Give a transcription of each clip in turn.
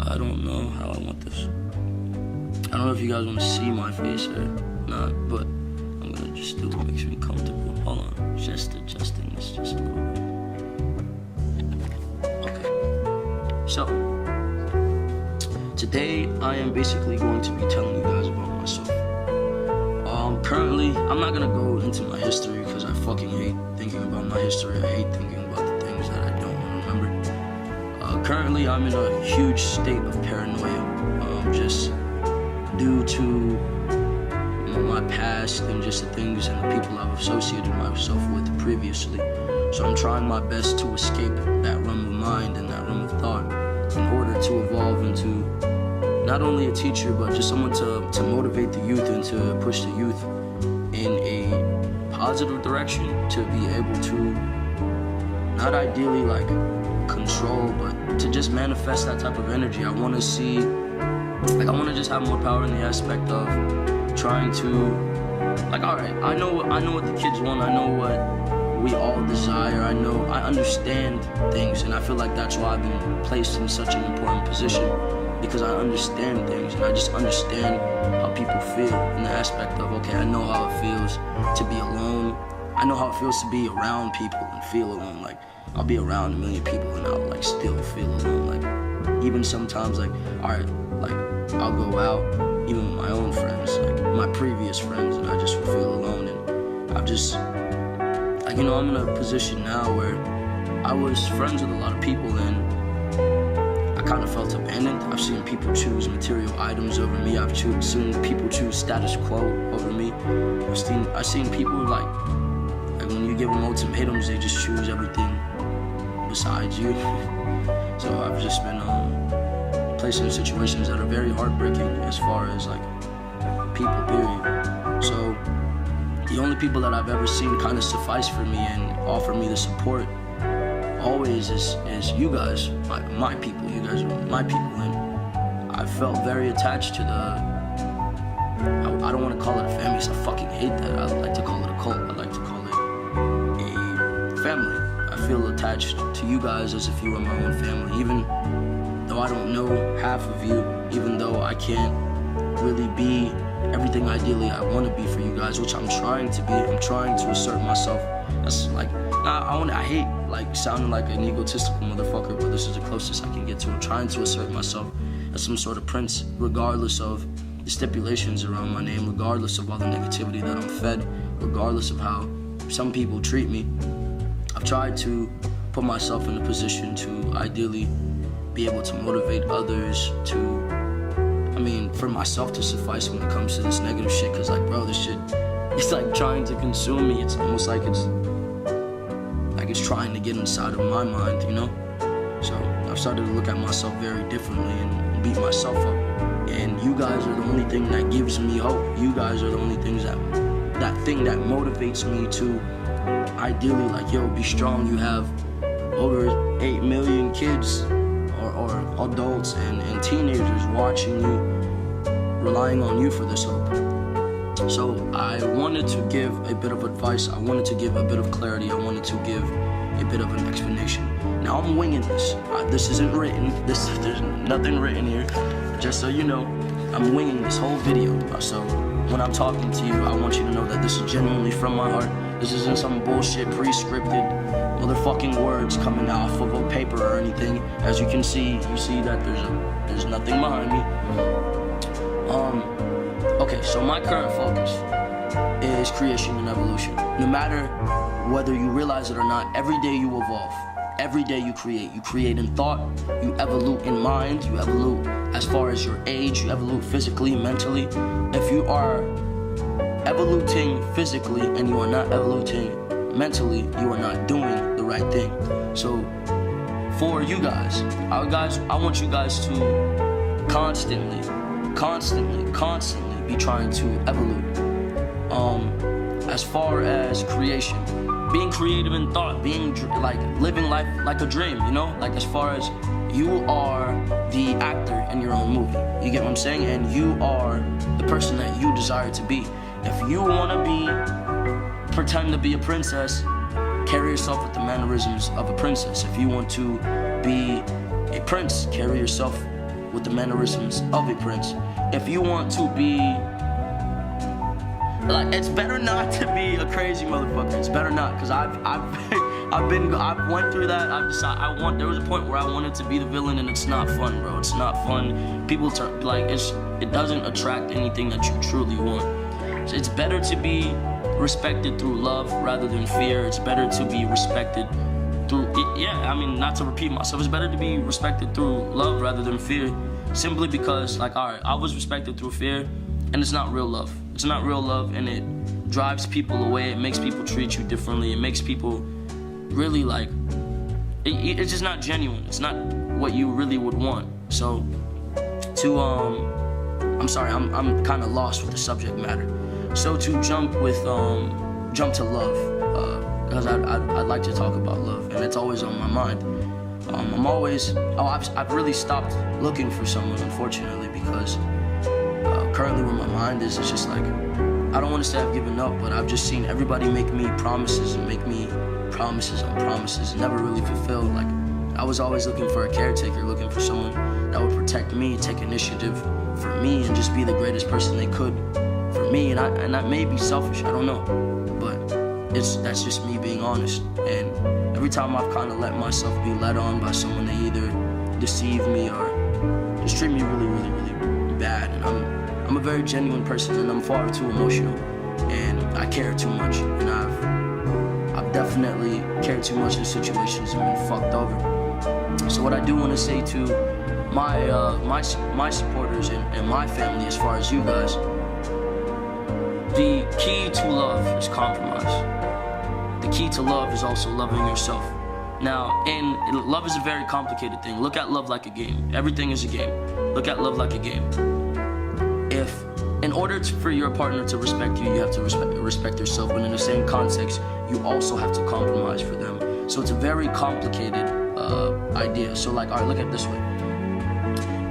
I don't know how I want this. I don't know if you guys want to see my face or not, but I'm gonna just do what makes me comfortable. Hold on, just adjusting this just a little bit. Okay, so today I am basically going to be telling you guys about myself. Currently, I'm not gonna go into my history because I fucking hate thinking about my history. I hate thinking about the things that I don't want to remember. Currently, I'm in a huge state of paranoia, just due to my past and just the things and the people I've associated myself with previously. So I'm trying my best to escape that realm of mind and that realm of thought in order to evolve into not only a teacher, but just someone to motivate the youth and to push the youth in a positive direction, to be able to not ideally like control, but to just manifest that type of energy. I want to see, like, I want to just have more power in the aspect of trying to, like, all right, I know what the kids want. I know what we all desire. I understand things, and I feel like that's why I've been placed in such an important position, because I understand things, and I just understand how people feel in the aspect of, okay, I know how it feels to be alone. I know how it feels to be around people and feel alone. Like, I'll be around a million people and I'll like still feel alone. Like, even sometimes, like, all right, like, I'll go out even with my own friends, like my previous friends, and I just will feel alone. And I've just, like, you know, I'm in a position now where I was friends with a lot of people and I kind of felt abandoned. I've seen people choose material items over me. I've seen people choose status quo over me. I've seen people like when you give them ultimatums, they just choose everything besides you. So I've just been placed in situations that are very heartbreaking as far as like people, period. So the only people that I've ever seen kind of suffice for me and offer me the support always is you guys, my people. You guys are my people, and I felt very attached to the, I don't want to call it a family because I fucking hate that. I like to call it a cult. I like to call it a family. I feel attached to you guys as if you were my own family, even though I don't know half of you, even though I can't really be everything ideally I want to be for you guys, which I'm trying to be. I'm trying to assert myself. That's like, I hate like sounding like an egotistical motherfucker, but this is the closest I can get to. I'm trying to assert myself as some sort of prince, regardless of the stipulations around my name, regardless of all the negativity that I'm fed, regardless of how some people treat me. I've tried to put myself in a position to ideally be able to motivate others to, for myself to suffice when it comes to this negative shit, because like, bro, this shit, it's like trying to consume me. It's almost like it's trying to get inside of my mind, you know? So I've started to look at myself very differently and beat myself up. And you guys are the only thing that gives me hope. You guys are the only things that thing that motivates me to ideally, like, yo, be strong. You have over 8 million kids or adults and teenagers watching you, relying on you for this hope. So I wanted to give a bit of advice. I wanted to give a bit of clarity. I wanted to give a bit of an explanation. Now I'm winging this. This isn't written. There's nothing written here. Just so you know, I'm winging this whole video. So when I'm talking to you, I want you to know that this is genuinely from my heart. This isn't some bullshit pre-scripted motherfucking words coming off of a paper or anything. As you can see, you see that there's nothing behind me. Okay, so my current focus is creation and evolution. No matter whether you realize it or not, every day you evolve. Every day you create. You create in thought, you evolve in mind, you evolve as far as your age, you evolve physically, mentally. If you are evoluting physically and you are not evoluting mentally, you are not doing the right thing. So for you guys, I want you guys to constantly be trying to evolve. As far as creation, being creative in thought, being like living life like a dream, you know? Like, as far as you are the actor in your own movie, you get what I'm saying? And you are the person that you desire to be. If you want to pretend to be a princess, carry yourself with the mannerisms of a princess. If you want to be a prince, carry yourself with the mannerisms of a prince. If you want to be like, it's better not to be a crazy motherfucker. It's better not, because I've went through that. There was a point where I wanted to be the villain, and it's not fun, bro. It's not fun. People it doesn't attract anything that you truly want. So it's better to be respected through love rather than fear. It's better to be respected through, not to repeat myself, it's better to be respected through love rather than fear. Simply because, like, alright, I was respected through fear, and it's not real love. It's not real love, and it drives people away. It makes people treat you differently. It makes people really, like, it's just not genuine. It's not what you really would want. So, I'm sorry, I'm kind of lost with the subject matter. So to jump to love, because I'd like to talk about love, and it's always on my mind. I've really stopped looking for someone, unfortunately, because currently where my mind is, it's just like, I don't want to say I've given up, but I've just seen everybody make me promises and make me promises on promises and never really fulfilled. Like, I was always looking for a caretaker, looking for someone that would protect me, take initiative for me, and just be the greatest person they could for me. And that may be selfish, I don't know, but that's just me being honest. And every time I've kind of let myself be led on by someone, they either deceive me or just treat me really, really, really bad. And I'm a very genuine person, and I'm far too emotional, and I care too much, and I've definitely cared too much in situations and been fucked over. So what I do want to say to my supporters and my family, as far as you guys, the key to love is compromise. The key to love is also loving yourself. Now, love is a very complicated thing. Look at love like a game. Everything is a game. Look at love like a game. In order for your partner to respect you, you have to respect yourself, but in the same context, you also have to compromise for them. So it's a very complicated idea. So, like, all right, look at it this way.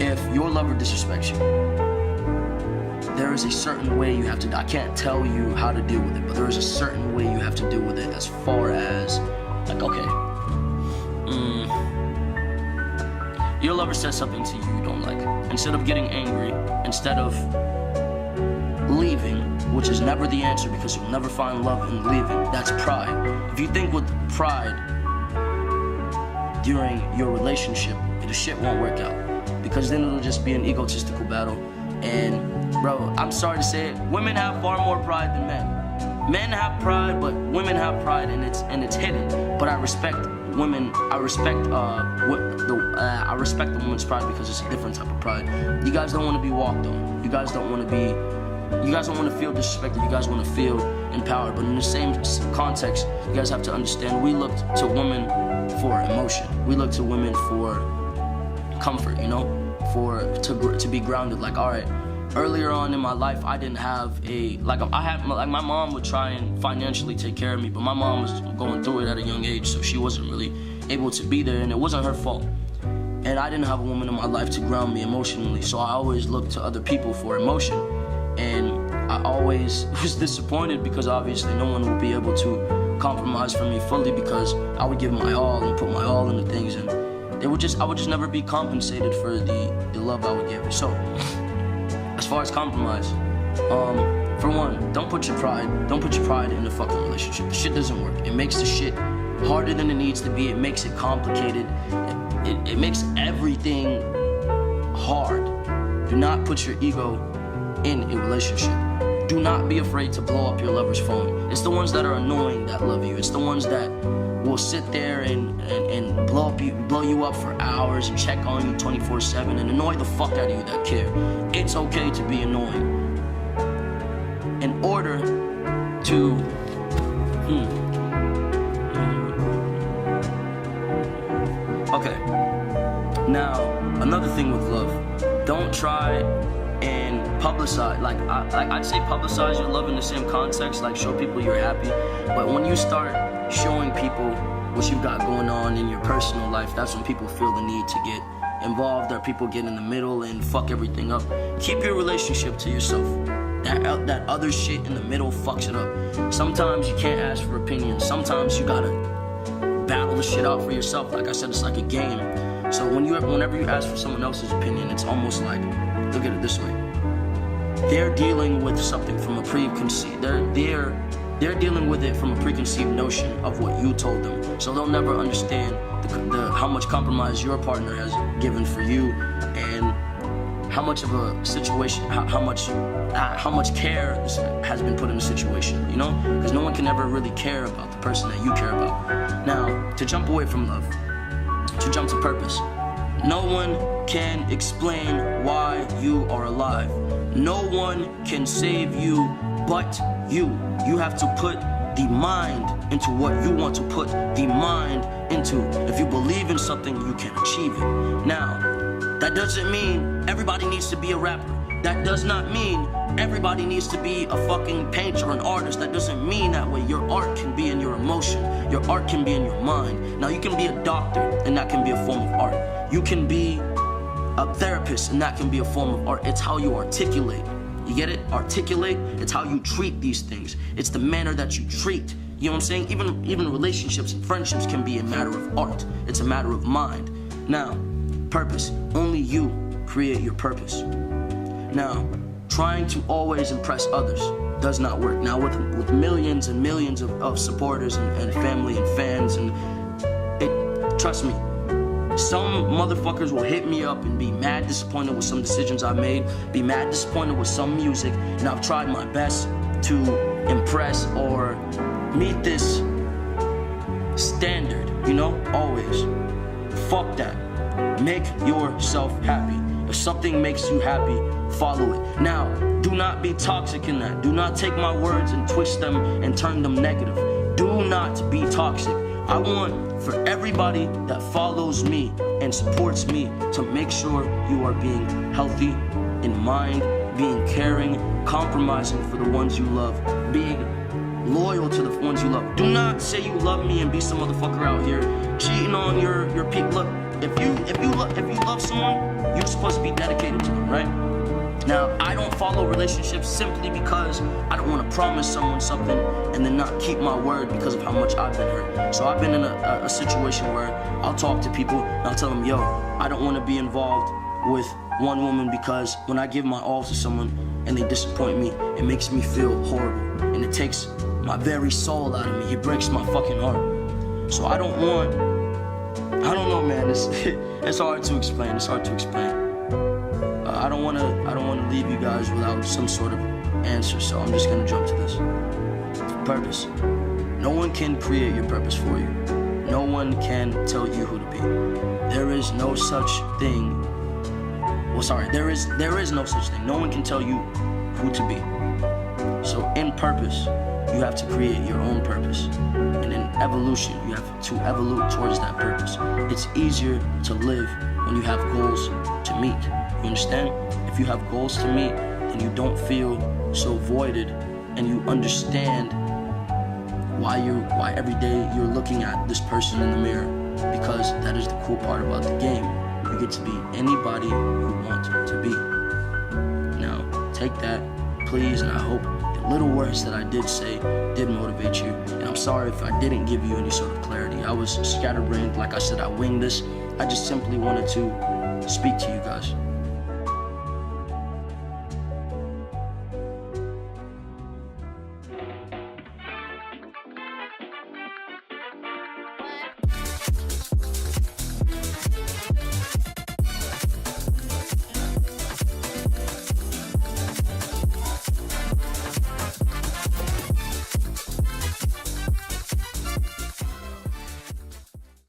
If your lover disrespects you, there is a certain way you have to, I can't tell you how to deal with it, but there is a certain way you have to deal with it, as far as, like, okay, your lover says something to you you don't like. Instead of getting angry, instead of leaving, which is never the answer, because you'll never find love in leaving. That's pride. If you think with pride during your relationship, the shit won't work out, because then it'll just be an egotistical battle. And bro, I'm sorry to say it, women have far more pride than men. Men have pride, but women have pride, and it's hidden. But I respect women. I respect the woman's pride, because it's a different type of pride. You guys don't want to be walked on. You guys don't want to feel disrespected. You guys want to feel empowered. But in the same context, you guys have to understand, we look to women for emotion. We look to women for comfort, you know, to be grounded. Like, all right, earlier on in my life, I didn't have my mom would try and financially take care of me, but my mom was going through it at a young age, so she wasn't really able to be there, and it wasn't her fault. And I didn't have a woman in my life to ground me emotionally, so I always looked to other people for emotion. And I always was disappointed, because obviously no one would be able to compromise for me fully, because I would give my all and put my all into things, and I would just never be compensated for the love I would give. So, as far as compromise, for one, don't put your pride in the fucking relationship. The shit doesn't work. It makes the shit harder than it needs to be. It makes it complicated. It makes everything hard. Do not put your ego in a relationship. Do not be afraid to blow up your lover's phone. It's the ones that are annoying that love you. It's the ones that will sit there and blow you up for hours and check on you 24/7 and annoy the fuck out of you that care. It's okay to be annoying. In order to Okay. Now, another thing with love, don't try and publicize, I'd say publicize your love in the same context, like show people you're happy, but when you start showing people what you've got going on in your personal life, that's when people feel the need to get involved, or people get in the middle and fuck everything up. Keep your relationship to yourself. That other shit in the middle fucks it up. Sometimes you can't ask for opinions. Sometimes you gotta battle the shit out for yourself. Like I said, it's like a game. So whenever you ask for someone else's opinion, it's almost like, look at it this way. They're dealing with something from a preconceived, they're dealing with it from a preconceived notion of what you told them. So they'll never understand how much compromise your partner has given for you, and how much of a situation, how much care has been put in the situation, you know? Because no one can ever really care about the person that you care about. Now, to jump away from love, to jump to purpose, no one can explain why you are alive. No one can save you but you. You have to put the mind into what you want to put the mind into. If you believe in something, you can achieve it. Now, that doesn't mean everybody needs to be a rapper. That does not mean everybody needs to be a fucking painter or an artist. That doesn't mean that way. Your art can be in your emotion. Your art can be in your mind. Now, you can be a doctor, and that can be a form of art. You can be a therapist, and that can be a form of art. It's how you articulate. You get it? Articulate. It's how you treat these things. It's the manner that you treat. You know what I'm saying? Even relationships and friendships can be a matter of art. It's a matter of mind. Now, purpose. Only you create your purpose. Now, trying to always impress others does not work. Now, with millions and millions of supporters and family and fans, and trust me, some motherfuckers will hit me up and be mad disappointed with some decisions I made, be mad disappointed with some music, and I've tried my best to impress or meet this standard, you know, always. Fuck that. Make yourself happy. If something makes you happy, follow it. Now, do not be toxic in that. Do not take my words and twist them and turn them negative. Do not be toxic. I want for everybody that follows me and supports me to make sure you are being healthy in mind, being caring, compromising for the ones you love, being loyal to the ones you love. Do not say you love me and be some motherfucker out here cheating on your people. Look, if you love someone, you're supposed to be dedicated to them, right? Now, I don't follow relationships simply because I don't want to promise someone something and then not keep my word because of how much I've been hurt. So I've been in a situation where I'll talk to people and I'll tell them, yo, I don't want to be involved with one woman because when I give my all to someone and they disappoint me, it makes me feel horrible. And it takes my very soul out of me. It breaks my fucking heart. So I don't know, man. It's hard to explain. It's hard to explain. I don't want to leave you guys without some sort of answer, so I'm just gonna jump to this. Purpose. No one can create your purpose for you. No one can tell you who to be. There is no such thing. Well, sorry, there is no such thing. No one can tell you who to be. So in purpose, you have to create your own purpose. And in evolution, you have to evolve towards that purpose. It's easier to live when you have goals to meet. You understand? If you have goals to meet, then you don't feel so voided, and you understand why every day you're looking at this person in the mirror, because that is the cool part about the game. You get to be anybody you want to be. Now, take that, please, and I hope the little words that I did say did motivate you. And I'm sorry if I didn't give you any sort of clarity. I was scatterbrained. Like I said, I winged this. I just simply wanted to speak to you guys.